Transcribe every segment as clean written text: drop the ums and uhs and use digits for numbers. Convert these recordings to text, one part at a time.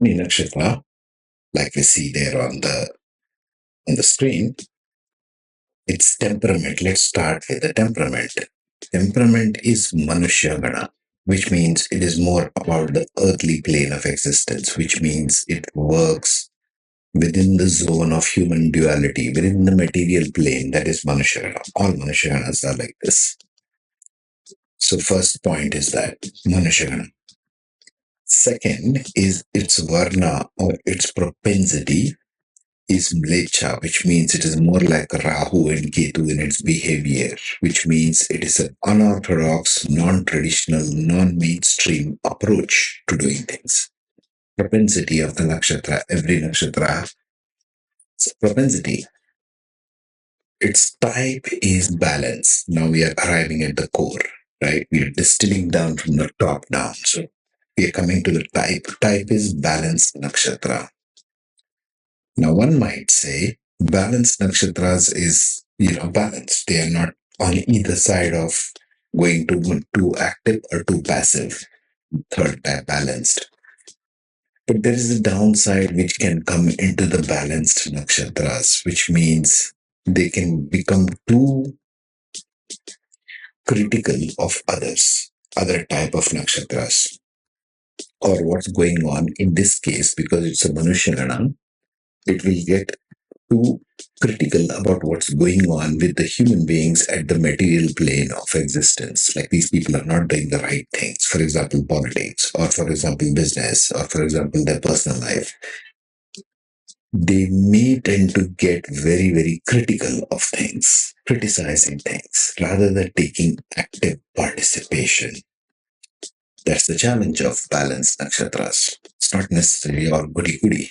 Bharani Nakshatra, like we see there on the screen, it's temperament. Let's start with the temperament. Temperament is Manushya Gana, which means it is more about the earthly plane of existence, which means it works within the zone of human duality, within the material plane, that is Manushya Gana. All Manushya Ganas are like this. So first point is that Manushya Gana. Second is its varna or its propensity is Mlecha, which means it is more like Rahu and Ketu in its behavior, which means it is an unorthodox, non-traditional, non-mainstream approach to doing things. Propensity of the nakshatra, every nakshatra, propensity. Its type is balance. Now we are arriving at the core, right? We are distilling down from the top down. So we are coming to the type. Type is balanced nakshatra. Now, one might say balanced nakshatras is, balanced. They are not on either side of going to too active or too passive. Third type, balanced. But there is a downside which can come into the balanced nakshatras, which means they can become too critical of others, other type of nakshatras, or what's going on in this case, because it's a Manushya Gana, it will get too critical about what's going on with the human beings at the material plane of existence. Like these people are not doing the right things. For example, politics, or for example, business, or for example, their personal life. They may tend to get very, very critical of things, criticizing things, rather than taking active participation. That's the challenge of balanced nakshatras. It's not necessarily all goody-goody.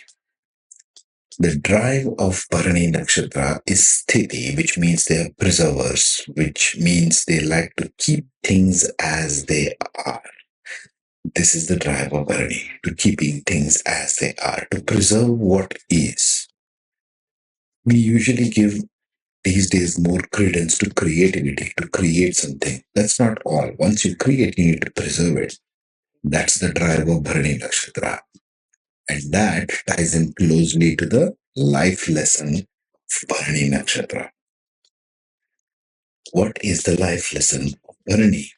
The drive of Bharani Nakshatra is sthiti, which means they are preservers, which means they like to keep things as they are. This is the drive of Bharani, to keeping things as they are, to preserve what is. We usually give these days more credence to creativity, to create something. That's not all. Once you create, you need to preserve it. That's the drive of Bharani Nakshatra. And that ties in closely to the life lesson of Bharani Nakshatra. What is the life lesson of Bharani?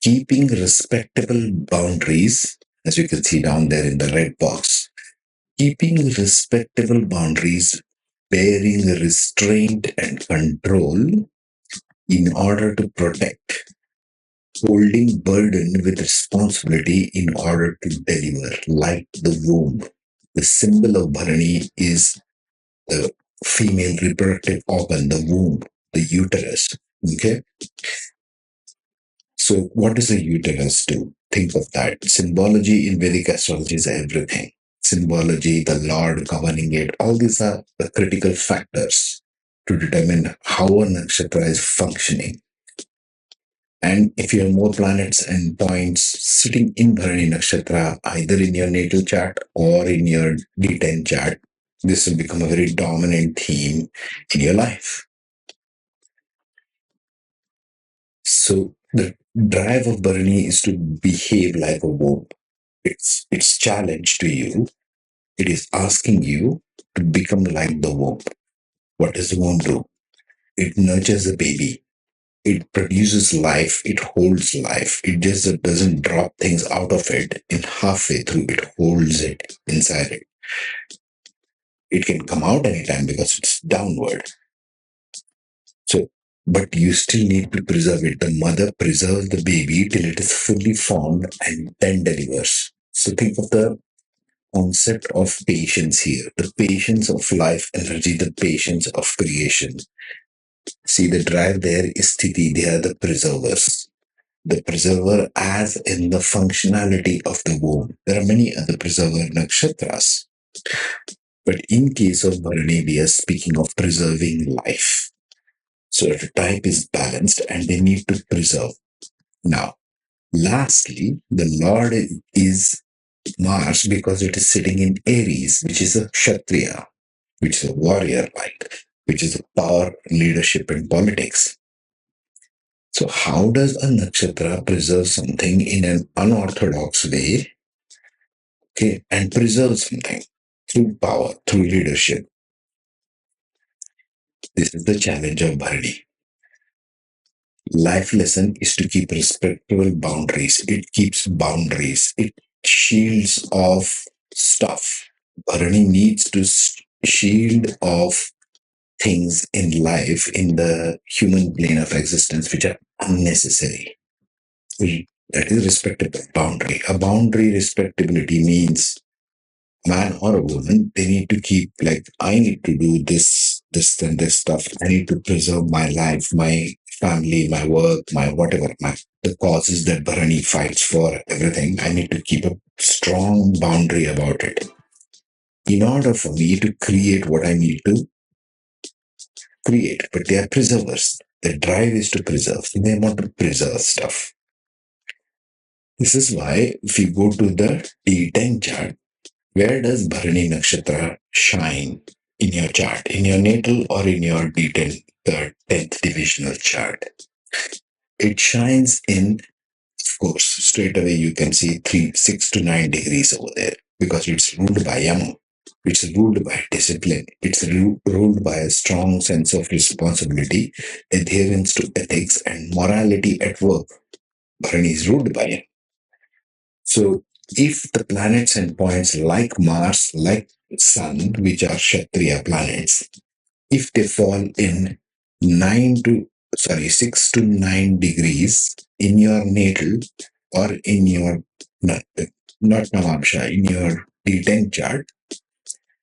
Keeping respectable boundaries, as you can see down there in the red box. Keeping respectable boundaries, bearing restraint and control in order to protect, holding burden with responsibility in order to deliver, like the womb. The symbol of Bharani is the female reproductive organ, the womb, the uterus. Okay? So, what does the uterus do? Think of that. Symbology in Vedic astrology is everything. Symbology, the Lord governing it, all these are the critical factors to determine how a nakshatra is functioning. And if you have more planets and points sitting in Bharani Nakshatra, either in your natal chart or in your D10 chart, this will become a very dominant theme in your life. So the drive of Bharani is to behave like a womb. It's challenge to you. It is asking you to become like the womb. What does the womb do? It nurtures a baby. It produces life. It holds life. It just doesn't drop things out of it in halfway through. It holds it inside it. It can come out anytime because it's downward. So, but you still need to preserve it. The mother preserves the baby till it is fully formed and then delivers. So think of the concept of patience here, the patience of life energy, the patience of creation. See, the drive there is sthiti, they are the preservers. The preserver as in the functionality of the womb. There are many other preserver nakshatras. But in case of Bharani, we are speaking of preserving life. So the type is balanced and they need to preserve. Now, lastly, the Lord is Mars because it is sitting in Aries, which is a Kshatriya, which is a warrior like, which is a power, leadership, and politics. So, how does a nakshatra preserve something in an unorthodox way? okay, and preserve something through power, through leadership. This is the challenge of Bharani. Life lesson is to keep respectable boundaries. It keeps boundaries. It shields off stuff. Bharani needs to shield off things in life, in the human plane of existence, which are unnecessary. That is respectable boundary. A boundary respectability means man or a woman, they need to keep like, I need to do this and this stuff. I need to preserve my life, my family, my work, my whatever, my the causes that Bharani fights for, everything. I need to keep a strong boundary about it. In order for me to create what I need to create, but they are preservers. The drive is to preserve. They want to preserve stuff. This is why if you go to the D10 chart, where does Bharani Nakshatra shine in your chart? In your natal or in your D10, the 10th divisional chart? It shines in, of course, straight away you can see 6 to 9 degrees over there because it's ruled by Yama. It's ruled by discipline. It's ruled by a strong sense of responsibility, adherence to ethics, and morality at work. Bharani is ruled by it. So, if the planets and points like Mars, like Sun, which are Kshatriya planets, if they fall in 6 to 9 degrees in your natal or in your, not Navamsha, in your D10 chart,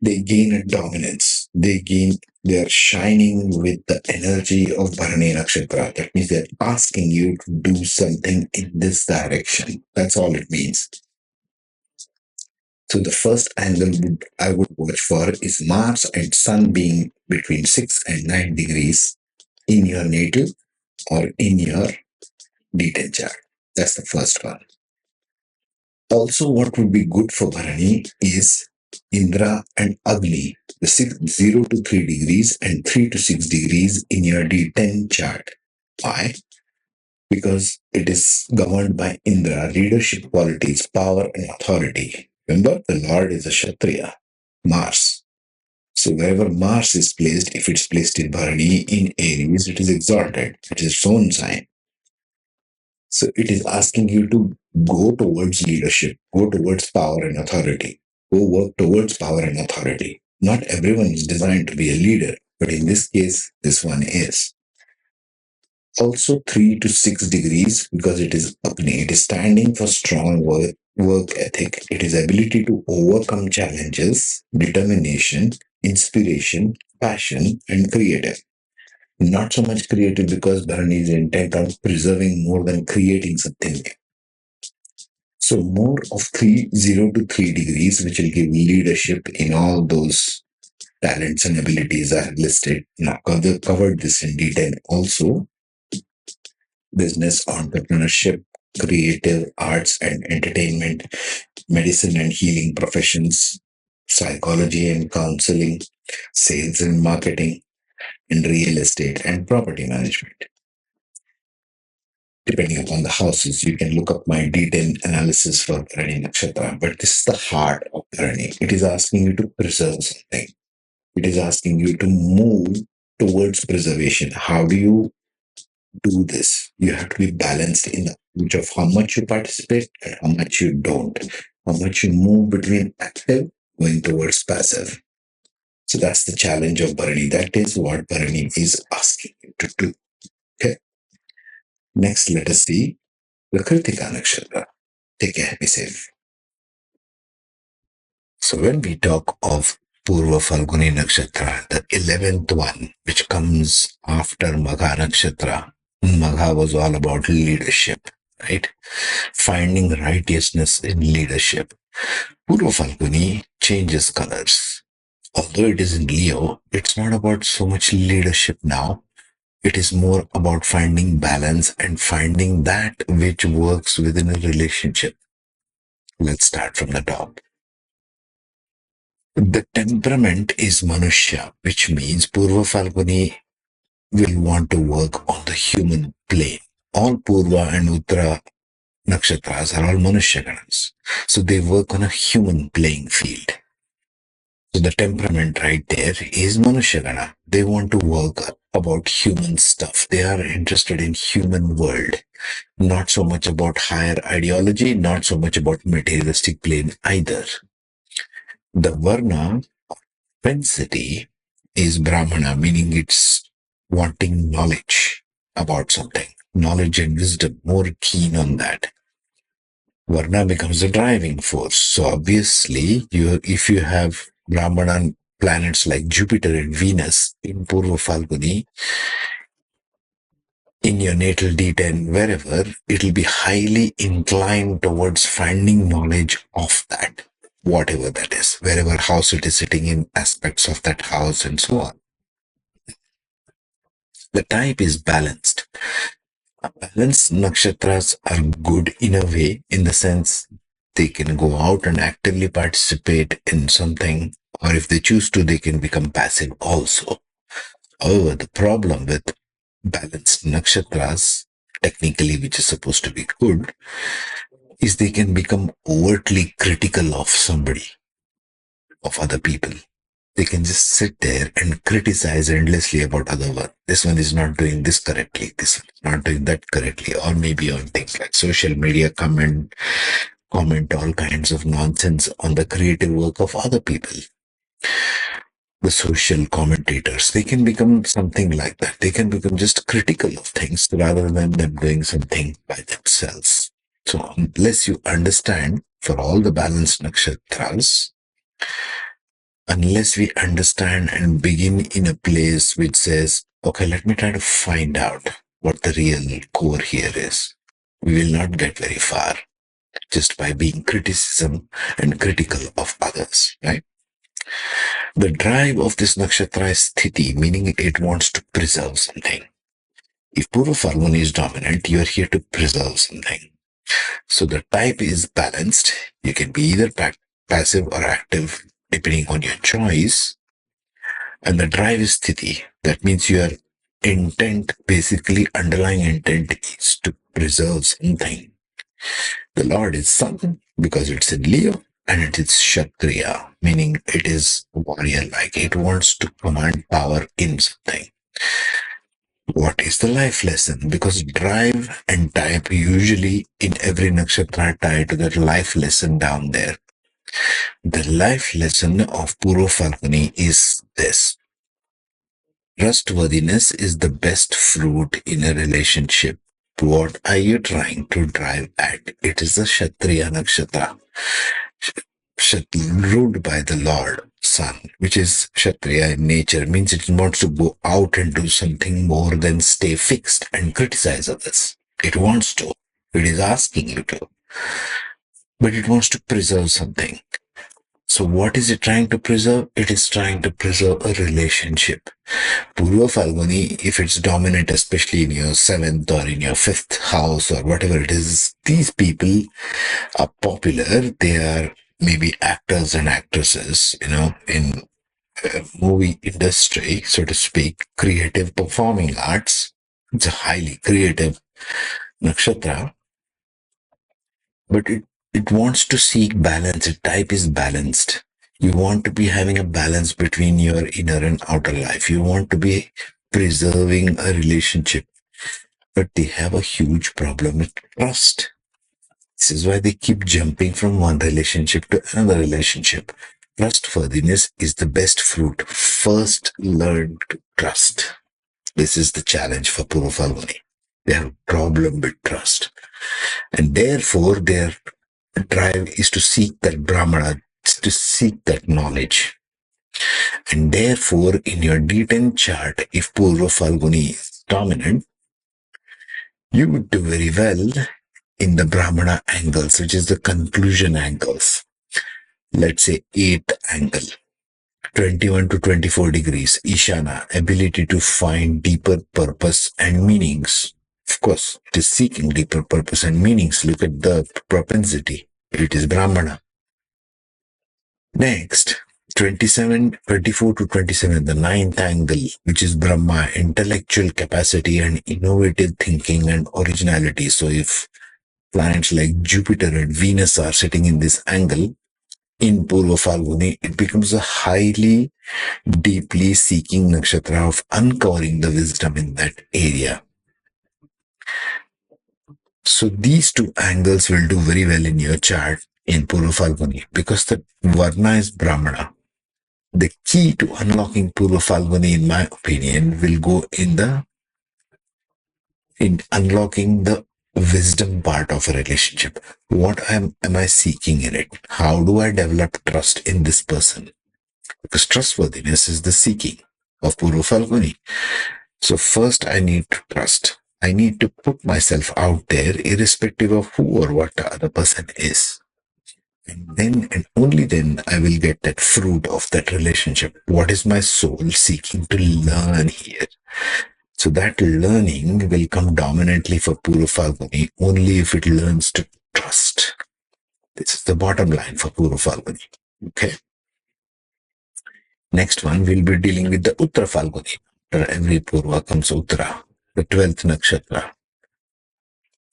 they gain a dominance. They're shining with the energy of Bharani Nakshatra. That means they're asking you to do something in this direction. That's all it means. So the first angle I would watch for is Mars and Sun being between 6 and 9 degrees in your natal or in your D10 chart. That's the first one. Also, what would be good for Bharani is Indra and Agni, the 0 to 3 degrees and 3 to 6 degrees in your D10 chart. Why? Because it is governed by Indra, leadership qualities, power, and authority. Remember, the Lord is a Kshatriya, Mars. So wherever Mars is placed, if it's placed in Bharani, in Aries, it is exalted. It is its own sign. So it is asking you to go towards leadership, go towards power and authority, go work towards power and authority. Not everyone is designed to be a leader, but in this case, this one is. Also 3 to 6 degrees because it is Agni. It is standing for strong work ethic. It is ability to overcome challenges, determination, inspiration, passion, and creative. Not so much creative because Bharani is intent on preserving more than creating something new. So more of 0 to 3 degrees, which will give leadership in all those talents and abilities I have listed. Now, covered this in detail also. Business, entrepreneurship, creative arts and entertainment, medicine and healing professions, psychology and counseling, sales and marketing, and real estate and property management. Depending upon the houses, you can look up my detailed analysis for Bharani Nakshatra. But this is the heart of Bharani. It is asking you to preserve something. It is asking you to move towards preservation. How do you do this? You have to be balanced in the approach of how much you participate and how much you don't. How much you move between active going towards passive. So that's the challenge of Bharani. That is what Bharani is asking you to do. Okay. Next, let us see the Kritika Nakshatra. Take care, be safe. So when we talk of Purva Phalguni Nakshatra, the 11th one, which comes after Magha Nakshatra, Magha was all about leadership, right? Finding righteousness in leadership. Purva Phalguni changes colors. Although it is in Leo, it's not about so much leadership now. It is more about finding balance and finding that which works within a relationship. Let's start from the top. The temperament is Manushya, which means Purva Phalguni will want to work on the human plane. All Purva and Uttara nakshatras are all Manushya-ganas. So they work on a human playing field. So the temperament right there is Manushya-gana. They want to work about human stuff. They are interested in human world. Not so much about higher ideology, not so much about materialistic plane either. The Varna propensity is Brahmana, meaning it's wanting knowledge about something, knowledge and wisdom, more keen on that. Varna becomes a driving force. So obviously, if you have Brahmana planets like Jupiter and Venus in Purva Phalguni, in your natal D10, wherever, it'll be highly inclined towards finding knowledge of that, whatever that is, wherever house it is sitting in, aspects of that house, and so on. The type is balanced. Balanced nakshatras are good in a way, in the sense they can go out and actively participate in something, or if they choose to, they can become passive also. However, the problem with balanced nakshatras, technically, which is supposed to be good, is they can become overtly critical of somebody, of other people. They can just sit there and criticize endlessly about other one. This one is not doing this correctly. This one is not doing that correctly. Or maybe on things like social media, comment all kinds of nonsense on the creative work of other people. The social commentators, they can become something like that. They can become just critical of things rather than them doing something by themselves. So unless you understand, for all the balanced nakshatras, unless we understand and begin in a place which says, okay, let me try to find out what the real core here is, we will not get very far just by being criticism and critical of others, right? The drive of this nakshatra is sthiti, meaning it wants to preserve something. If Purva Phalguni is dominant, you are here to preserve something. So the type is balanced. You can be either passive or active, depending on your choice. And the drive is sthiti. That means your intent, basically underlying intent, is to preserve something. The Lord is Sun because it's in Leo, and it is Kshatriya, meaning it is warrior-like. It wants to command power in something. What is the life lesson? Because drive and type usually in every nakshatra tie to that life lesson down there. The life lesson of Purva Phalguni is this. Trustworthiness is the best fruit in a relationship. What are you trying to drive at? It is a Kshatriya nakshatra, ruled by the Lord Sun, which is Kshatriya in nature, means it wants to go out and do something more than stay fixed and criticize others. It wants to. It is asking you to. But it wants to preserve something. So what is it trying to preserve? It is trying to preserve a relationship. Purva Phalguni, if it's dominant, especially in your 7th or in your 5th house or whatever it is, these people are popular. They are maybe actors and actresses, in movie industry, so to speak, creative performing arts. It's a highly creative nakshatra, but it wants to seek balance. Its type is balanced. You want to be having a balance between your inner and outer life. You want to be preserving a relationship, but they have a huge problem with trust. This is why they keep jumping from one relationship to another relationship. Trustworthiness is the best fruit. First, learn to trust. This is the challenge for Purva Phalguni. They have a problem with trust. And therefore, their drive is to seek that Brahmana, to seek that knowledge. And therefore, in your D10 chart, if Purva Phalguni is dominant, you would do very well in the Brahmana angles, which is the conclusion angles. Let's say 8th angle, 21 to 24 degrees, Ishana, ability to find deeper purpose and meanings. Of course, it is seeking deeper purpose and meanings. Look at the propensity. It is Brahmana. Next, 24 to 27, the 9th angle, which is Brahma, intellectual capacity and innovative thinking and originality. So if planets like Jupiter and Venus are sitting in this angle in Purva Phalguni, it becomes a highly, deeply seeking nakshatra of uncovering the wisdom in that area. So these two angles will do very well in your chart in Purva Phalguni because the Varna is Brahmana. The key to unlocking Purva Phalguni, in my opinion, will go in unlocking the wisdom part of a relationship. What am I seeking in it? How do I develop trust in this person? Because trustworthiness is the seeking of Purva Phalguni. So first I need to trust. I need to put myself out there irrespective of who or what the other person is. And then and only then I will get that fruit of that relationship. What is my soul seeking to learn here? So that learning will come dominantly for Purva Phalguni only if it learns to trust. This is the bottom line for Purva Phalguni. Okay. Next one, we'll be dealing with the Uttara Phalguni. After every Purva comes Uttara, the 12th nakshatra.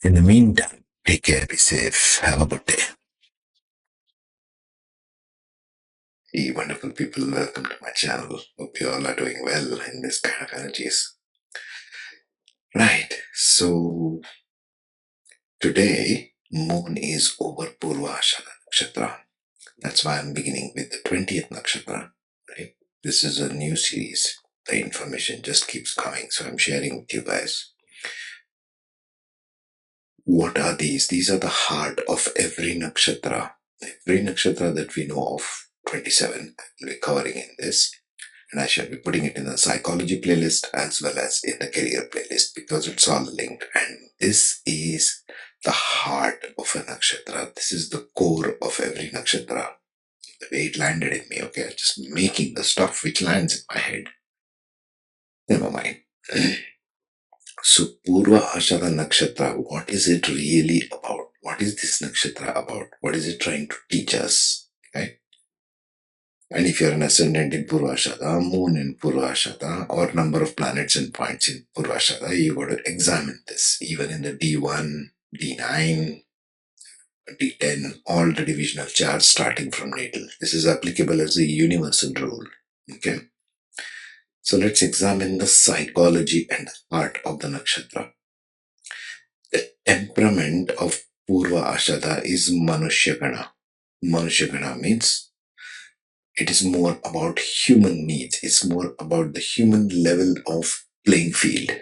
In the meantime, take care, be safe, have a good day. Hey, wonderful people, welcome to my channel. Hope you all are doing well in this kind of energies. Right, so today, moon is over Purva Ashada Nakshatra. That's why I'm beginning with the 20th nakshatra. Right? This is a new series. The information just keeps coming, so I'm sharing with you guys. What are these? These are the heart of every nakshatra. Every nakshatra that we know of, 27, I'll be covering in this. And I shall be putting it in the psychology playlist as well as in the career playlist because it's all linked. And this is the heart of a nakshatra. This is the core of every nakshatra. The way it landed in me, okay? Just making the stuff which lands in my head. Never mind. So, Purva Ashada Nakshatra, what is it really about? What is this nakshatra about? What is it trying to teach us? Okay? And if you're an ascendant in Purva Ashada, moon in Purva Ashada, or number of planets and points in Purva Ashada, you got to examine this. Even in the D1, D9, D10, all the divisional charts starting from natal. This is applicable as a universal rule. Okay? So let's examine the psychology and heart of the nakshatra. The temperament of Purva Ashada is Manushyagana. Manushyagana means it is more about human needs. It's more about the human level of playing field.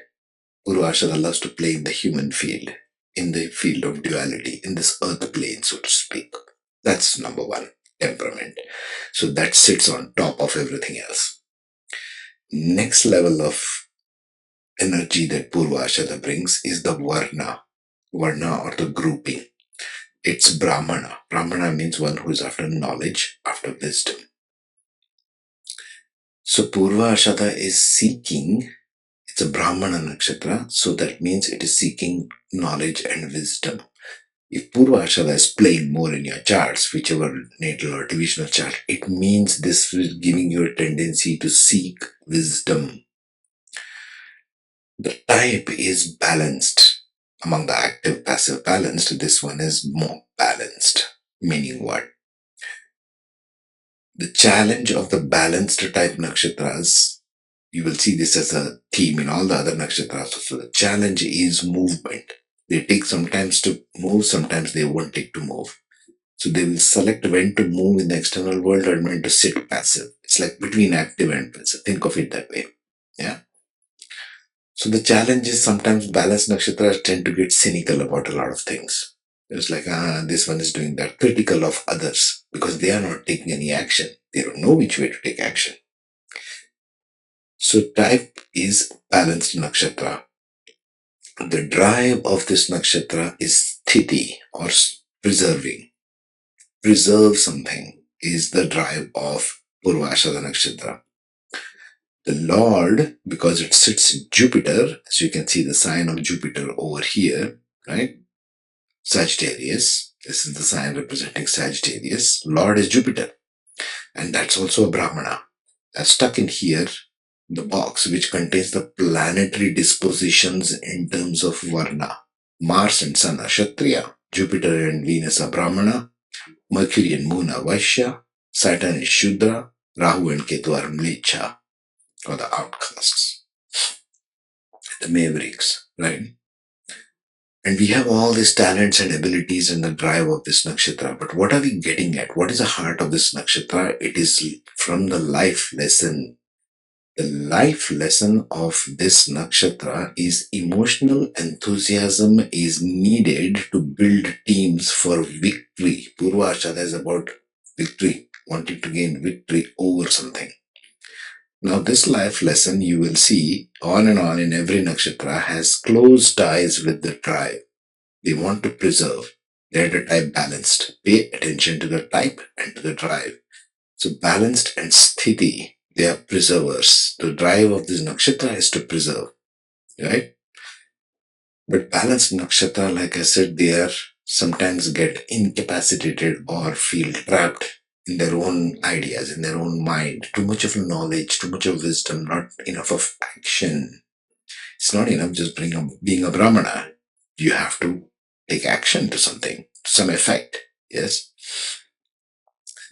Purva Ashada loves to play in the human field, in the field of duality, in this earth plane, so to speak. That's number one, temperament. So that sits on top of everything else. Next level of energy that Purva Ashada brings is the Varna. Varna or the grouping. It's Brahmana. Brahmana means one who is after knowledge, after wisdom. So Purva Ashada is seeking, it's a Brahmana nakshatra, so that means it is seeking knowledge and wisdom. If Purva Ashada is playing more in your charts, whichever natal or divisional chart, it means this is giving you a tendency to seek wisdom. The type is balanced. Among the active, passive, balanced, this one is more balanced. Meaning what? The challenge of the balanced type nakshatras, you will see this as a theme in all the other nakshatras. So the challenge is movement. They take sometimes to move, sometimes they won't take to move. So they will select when to move in the external world and when to sit passive. It's like between active and passive. Think of it that way. Yeah. So the challenge is sometimes balanced nakshatras tend to get cynical about a lot of things. It's like, this one is doing that, critical of others because they are not taking any action. They don't know which way to take action. So type is balanced nakshatra. The drive of this nakshatra is sthiti or preserving. Preserve something is the drive of Purva Ashada Nakshatra. The Lord, because it sits in Jupiter, as you can see the sign of Jupiter over here, right? Sagittarius. This is the sign representing Sagittarius. Lord is Jupiter. And that's also a Brahmana. That's stuck in here, the box which contains the planetary dispositions in terms of Varna. Mars and Sun are Kshatriya. Jupiter and Venus are Brahmana, Mercury and Moon are Vaishya, Saturn is Shudra, Rahu and Ketu are Mlecha, or the outcasts, the mavericks, right? And we have all these talents and abilities and the drive of this nakshatra. But what are we getting at? What is the heart of this nakshatra? It is from the life lesson. The life lesson of this nakshatra is emotional enthusiasm is needed to build teams for victory. Purva Ashada is about victory, wanting to gain victory over something. Now, this life lesson you will see on and on in every nakshatra has close ties with the tribe. They want to preserve. They're the type balanced. Pay attention to the type and to the drive. So balanced and sthiti, they are preservers. The drive of this nakshatra is to preserve, right? But balanced nakshatra, like I said, they are sometimes get incapacitated or feel trapped in their own ideas, in their own mind. Too much of knowledge, too much of wisdom, not enough of action. It's not enough just being a brahmana. You have to take action to something, some effect. Yes.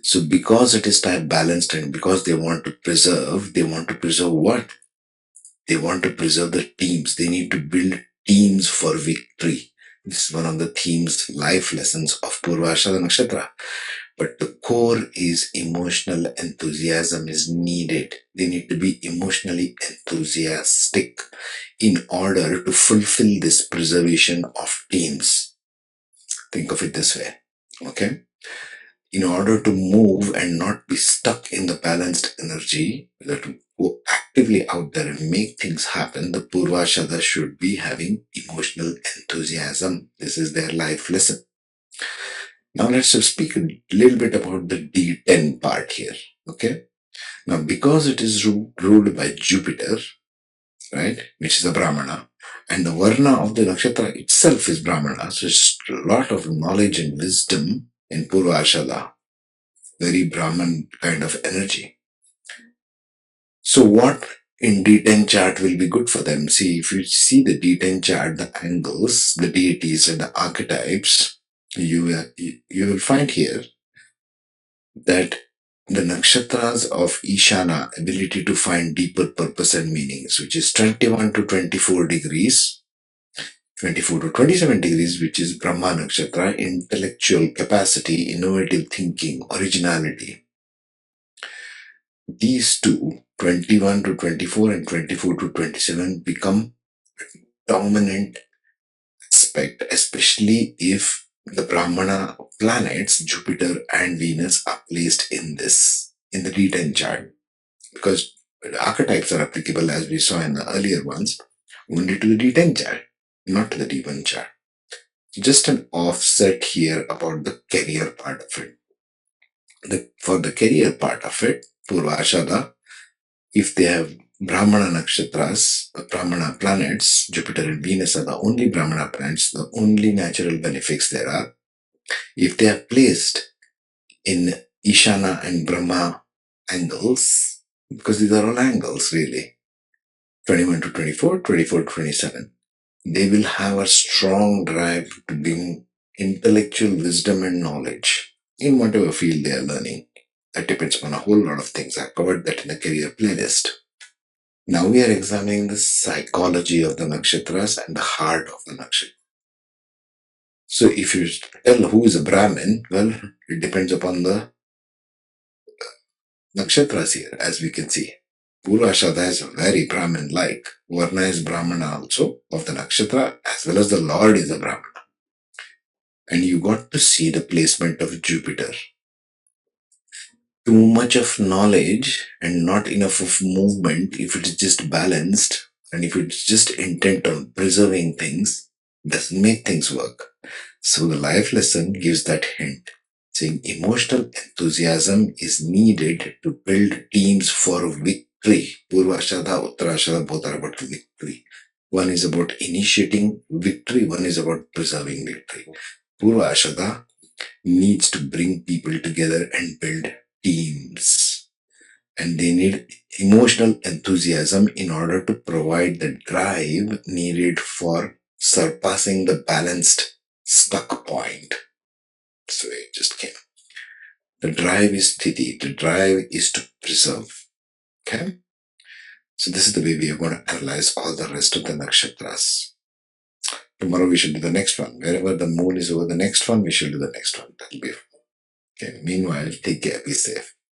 So because it is type balanced and because they want to preserve what? They want to preserve the teams. They need to build teams for victory. This is one of the themes, life lessons of Purva Ashada Nakshatra. But the core is emotional enthusiasm is needed. They need to be emotionally enthusiastic in order to fulfill this preservation of teams. Think of it this way. Okay? In order to move and not be stuck in the balanced energy, to go actively out there and make things happen, the Purvashada should be having emotional enthusiasm. This is their life lesson. Now let's just speak a little bit about the D10 part here. Okay. Now, because it is ruled by Jupiter, right, which is a Brahmana, and the Varna of the nakshatra itself is Brahmana, so it's a lot of knowledge and wisdom in Purvashada. Very Brahman kind of energy. So what in D10 chart will be good for them? See, if you see the D10 chart, the angles, the deities and the archetypes, you will find here that the nakshatras of Ishana, ability to find deeper purpose and meanings, which is 21 to 24 degrees, 24 to 27 degrees, which is Brahma Nakshatra, intellectual capacity, innovative thinking, originality. These two, 21 to 24 and 24 to 27, become dominant aspect, especially if the Brahmana planets, Jupiter and Venus, are placed in the D10 chart. Because the archetypes are applicable, as we saw in the earlier ones, only to the D10 chart, not to the D1 chart. Just an offset here about the career part of it. For the career part of it, Purva Ashada, if they have Brahmana nakshatras, Brahmana planets, Jupiter and Venus are the only Brahmana planets, the only natural benefics there are. If they are placed in Ishana and Brahma angles, because these are all angles really, 21 to 24, 24 to 27, they will have a strong drive to bring intellectual wisdom and knowledge in whatever field they are learning. That depends on a whole lot of things. I covered that in the career playlist. Now we are examining the psychology of the nakshatras and the heart of the nakshatra. So if you tell who is a Brahmin, well, it depends upon the nakshatras here, as we can see. Purva Ashada is very Brahmin-like. Varna is Brahmana also of the nakshatra, as well as the Lord is a Brahmana. And you got to see the placement of Jupiter. Too much of knowledge and not enough of movement, if it is just balanced and if it's just intent on preserving things, doesn't make things work. So the life lesson gives that hint, saying emotional enthusiasm is needed to build teams for victory. Purva Ashada, Uttara Ashada, both are about victory. One is about initiating victory, one is about preserving victory. Purva Ashada needs to bring people together and build teams. And they need emotional enthusiasm in order to provide the drive needed for surpassing the balanced stuck point. So it just came. The drive is Sthiti. The drive is to preserve. Okay? So this is the way we are going to analyze all the rest of the nakshatras. Tomorrow we should do the next one. Wherever the moon is over the next one, we shall do the next one. That'll be okay. Meanwhile, take care, be safe.